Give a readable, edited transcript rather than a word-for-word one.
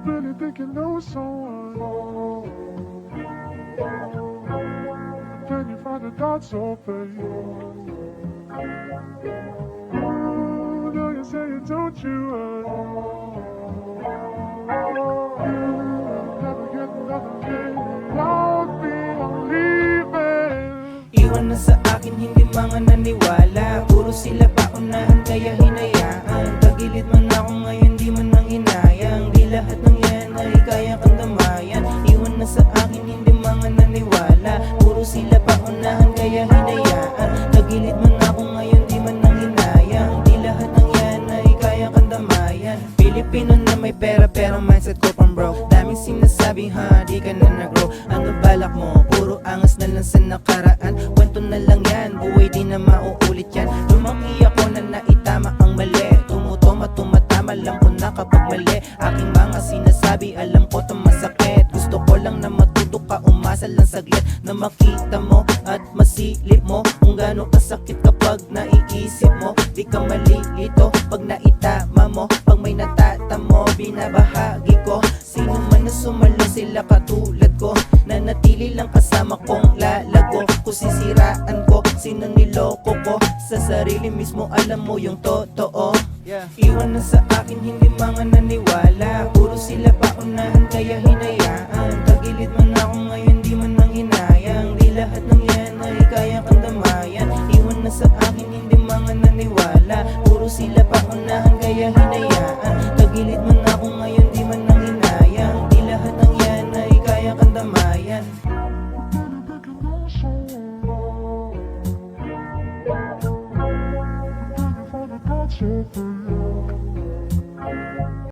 really think you know someone. Then you find the dots so fake. Now you say you don't you never get another day. Love me, I'm leaving. Iwan na sa akin, hindi mga naniwala. Puro sila paunahan, kaya hinayaan. Tagilid man ako ngayon, di man nang hinayang. Di lahat ng yan ay kaya kang damayan. Iwan na sa akin, hindi mga naniwala. Puro sila paunahan, kaya hinayaan. Tagilid man ako ngayon, di man nang hinayang. Di lahat ng yan ay kaya kang damayan. Pilipino na may pera pero mindset ko pang broke. Daming sinasabi ha, di ka na nag-grow. Ano balak mo? Puro angas na lang sa nakaraan. Kwento na lang yan, buhay di na mauulit yan. Lumaki ako na naitama ang mali. Tumutoma, tumatama lang ko na kapag mali. Aking mga sinasabi, alam ko to masakit. Gusto ko lang na matuto ka, umasa lang saglit. Na makita mo at masilip mo kung gaano kasakit kapag naiisip mo. Di ka malilito pag naitama mo. Pag may natatamo, binabahagi ko. Sino man na sumalo, sila katulad ko. Nanatili lang kasama kong lalago. Kung sisiraan ko, sino niloko ko. Sa sarili mismo, alam mo yung totoo. Iwan na sa akin, hindi mga naniwala. Puro sila paunahan, kaya hinayaan. Tagilid man ako ngayon, di man nang hinayang. Di lahat ng yan ay kaya kang damayan. Iwan na sa akin, hindi mga naniwala. Puro sila paunahan, kaya hinayaan. Tagilid man